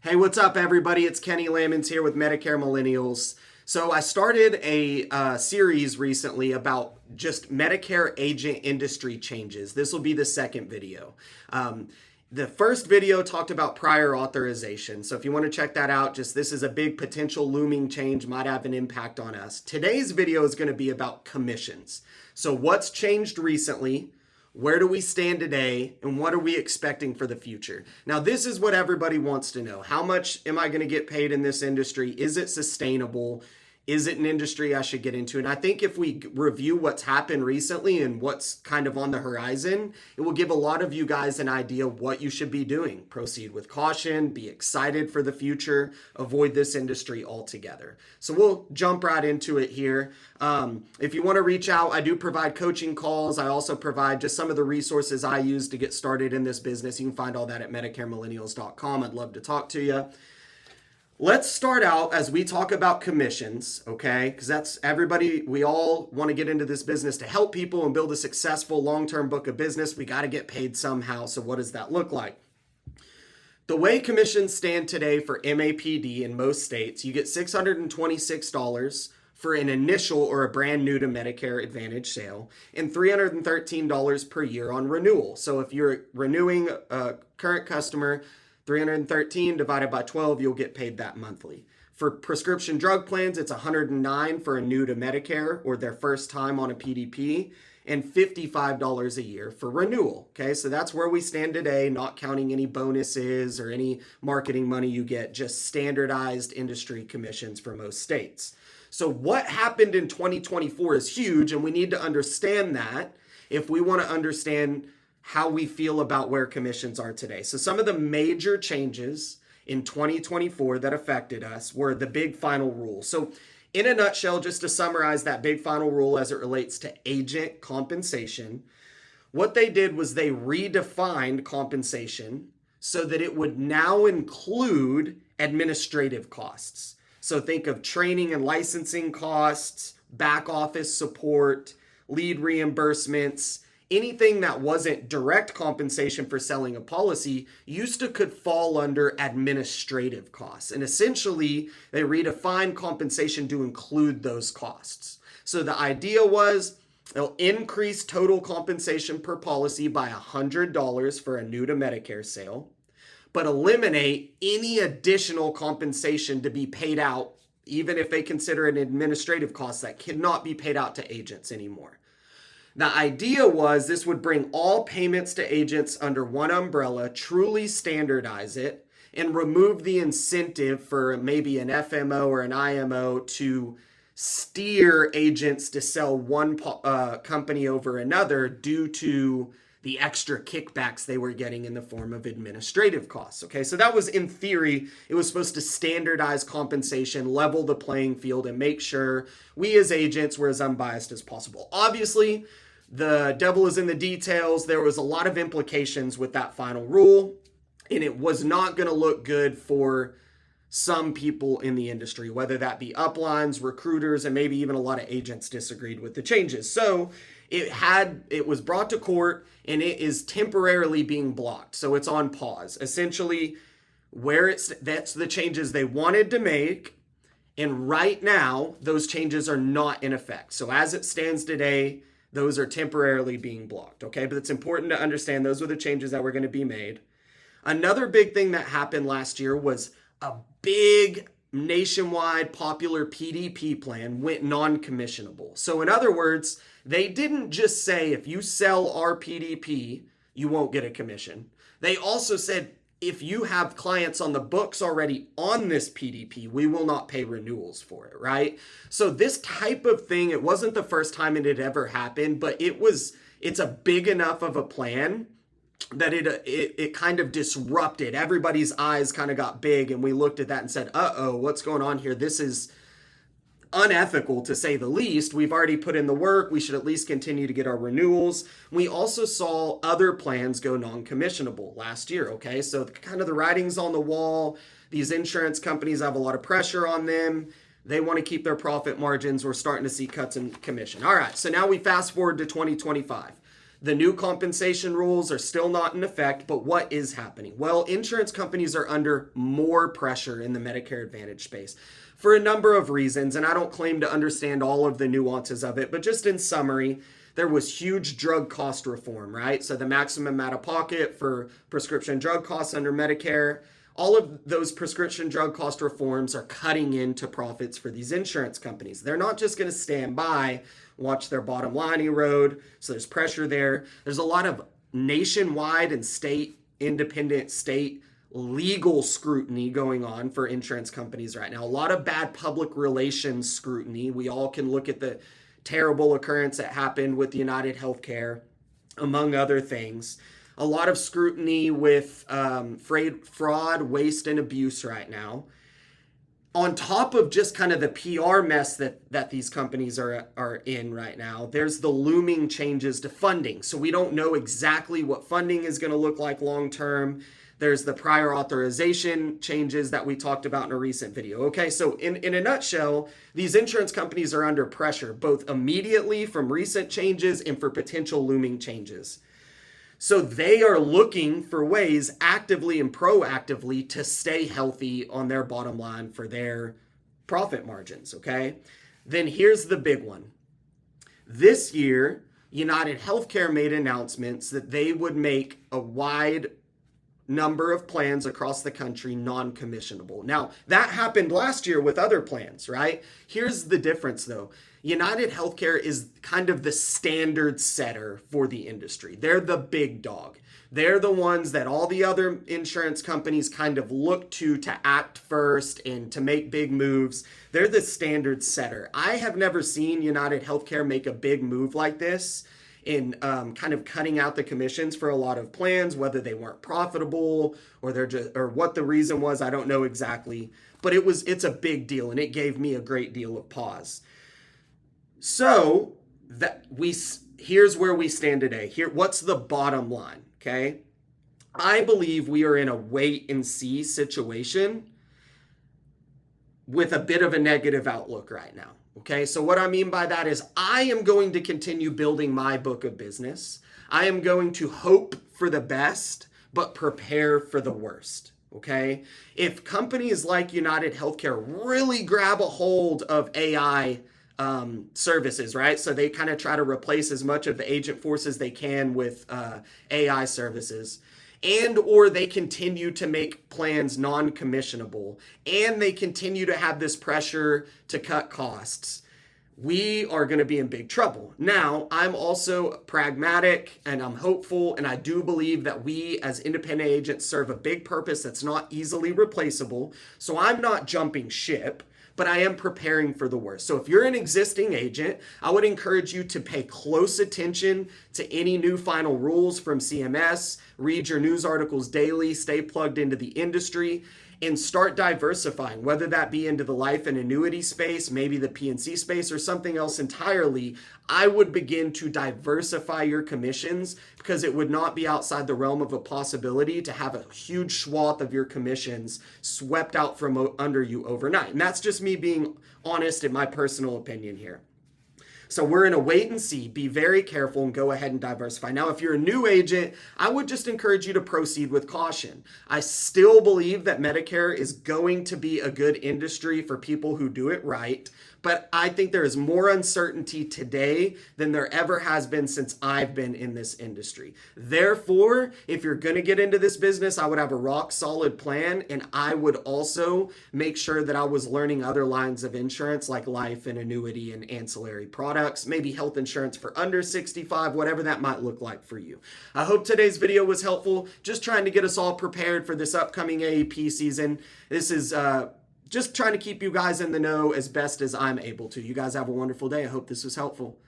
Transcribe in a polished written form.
Hey, what's up, everybody? It's Kenny Lamons here with Medicare Millennials. So I started a series recently about just Medicare agent industry changes. This will be the second video. The first video talked about prior authorization. So if you want to check that out, just this is a big potential looming change, might have an impact on us. Today's video is going to be about commissions. So what's changed recently? Where do we stand today, and what are we expecting for the future? Now, this is what everybody wants to know. How much am I going to get paid in this industry? Is it sustainable? Is it an industry I should get into? And I think if we review what's happened recently and what's kind of on the horizon, it will give a lot of you guys an idea of what you should be doing. Proceed with caution, be excited for the future, avoid this industry altogether. So we'll jump right into it here. If you want to reach out, I do provide coaching calls. I also provide just some of the resources I use to get started in this business. You can find all that at MedicareMillennials.com. I'd love to talk to you. Let's start out as we talk about commissions, okay? Because that's everybody, we all want to get into this business to help people and build a successful long-term book of business. We got to get paid somehow. So what does that look like? The way commissions stand today for MAPD in most states, you get $626 for an initial or a brand new to Medicare Advantage sale and $313 per year on renewal. So if you're renewing a current customer, 313 divided by 12, you'll get paid that monthly. For prescription drug plans, it's $109 for a new to Medicare or their first time on a PDP, and $55 a year for renewal. Okay, so that's where we stand today, not counting any bonuses or any marketing money you get, just standardized industry commissions for most states. So what happened in 2024 is huge, and we need to understand that if we want to understand how we feel about where commissions are today. So some of the major changes in 2024 that affected us were the big final rule. So in a nutshell, just to summarize that big final rule as it relates to agent compensation, what they did was they redefined compensation so that it would now include administrative costs. So think of training and licensing costs, back office support, lead reimbursements. Anything that wasn't direct compensation for selling a policy could fall under administrative costs. And essentially, they redefined compensation to include those costs. So the idea was it'll increase total compensation per policy by $100 for a new to Medicare sale, but eliminate any additional compensation to be paid out, even if they consider an administrative cost that cannot be paid out to agents anymore. The idea was this would bring all payments to agents under one umbrella, truly standardize it, and remove the incentive for maybe an FMO or an IMO to steer agents to sell one company over another due to the extra kickbacks they were getting in the form of administrative costs. Okay, so that was in theory, it was supposed to standardize compensation, level the playing field, and make sure we as agents were as unbiased as possible. Obviously, the devil is in the details. There was a lot of implications with that final rule, and it was not going to look good for some people in the industry, whether that be uplines, recruiters, and maybe even a lot of agents disagreed with the changes. So it was brought to court, and it is temporarily being blocked. So it's on pause. Essentially, that's the changes they wanted to make, and right now, those changes are not in effect. So as it stands today, those are temporarily being blocked, okay? But it's important to understand those were the changes that were going to be made. Another big thing that happened last year was a big nationwide popular PDP plan went non-commissionable. So in other words, they didn't just say if you sell our PDP, you won't get a commission. They also said if you have clients on the books already on this PDP, we will not pay renewals for it, right? So this type of thing, it wasn't the first time it had ever happened, but it's a big enough of a plan that it kind of disrupted. Everybody's eyes kind of got big, and we looked at that and said, uh-oh, what's going on here? This is unethical to say the least. We've already put in the work. We should at least continue to get our renewals. We also saw other plans go non-commissionable last year, okay? So kind of the writing's on the wall. These insurance companies have a lot of pressure on them. They want to keep their profit margins. We're starting to see cuts in commission. All right, so now we fast forward to 2025. The new compensation rules are still not in effect, but what is happening? Well, insurance companies are under more pressure in the Medicare Advantage space for a number of reasons, and I don't claim to understand all of the nuances of it, but just in summary, there was huge drug cost reform, right? So the maximum out of pocket for prescription drug costs under Medicare, all of those prescription drug cost reforms are cutting into profits for these insurance companies. They're not just going to stand by, watch their bottom line erode. So there's pressure there. There's a lot of nationwide and independent state legal scrutiny going on for insurance companies right now. A lot of bad public relations scrutiny. We all can look at the terrible occurrence that happened with United Healthcare, among other things. A lot of scrutiny with fraud, waste, and abuse right now. On top of just kind of the PR mess that these companies are in right now, there's the looming changes to funding. So we don't know exactly what funding is going to look like long term. There's the prior authorization changes that we talked about in a recent video. Okay, so in a nutshell, these insurance companies are under pressure, both immediately from recent changes and for potential looming changes. So they are looking for ways actively and proactively to stay healthy on their bottom line for their profit margins, okay? Then here's the big one. This year, United Healthcare made announcements that they would make a wide number of plans across the country non-commissionable. Now, that happened last year with other plans, right? Here's the difference though. United Healthcare is kind of the standard setter for the industry. They're the big dog. They're the ones that all the other insurance companies kind of look to act first and to make big moves. They're the standard setter. I have never seen United Healthcare make a big move like this in kind of cutting out the commissions for a lot of plans, whether they weren't profitable or what the reason was, I don't know exactly. But it's a big deal, and it gave me a great deal of pause. So here's where we stand today. What's the bottom line? Okay, I believe we are in a wait and see situation with a bit of a negative outlook right now. Okay, so what I mean by that is I am going to continue building my book of business. I am going to hope for the best, but prepare for the worst. Okay, if companies like United Healthcare really grab a hold of AI services, right? So they kind of try to replace as much of the agent force as they can with AI services. And or they continue to make plans non-commissionable, and they continue to have this pressure to cut costs, we are going to be in big trouble. Now, I'm also pragmatic and I'm hopeful, and I do believe that we as independent agents serve a big purpose that's not easily replaceable. So I'm not jumping ship, but I am preparing for the worst. So if you're an existing agent, I would encourage you to pay close attention to any new final rules from CMS, read your news articles daily, stay plugged into the industry, and start diversifying, whether that be into the life and annuity space, maybe the P&C space, or something else entirely. I would begin to diversify your commissions, because it would not be outside the realm of a possibility to have a huge swath of your commissions swept out from under you overnight. And that's just me being honest in my personal opinion here. So we're in a wait and see. Be very careful and go ahead and diversify. Now, if you're a new agent, I would just encourage you to proceed with caution. I still believe that Medicare is going to be a good industry for people who do it right. But I think there is more uncertainty today than there ever has been since I've been in this industry. Therefore, if you're going to get into this business, I would have a rock solid plan. And I would also make sure that I was learning other lines of insurance like life and annuity and ancillary products, maybe health insurance for under 65, whatever that might look like for you. I hope today's video was helpful. Just trying to get us all prepared for this upcoming AEP season. This is just trying to keep you guys in the know as best as I'm able to. You guys have a wonderful day. I hope this was helpful.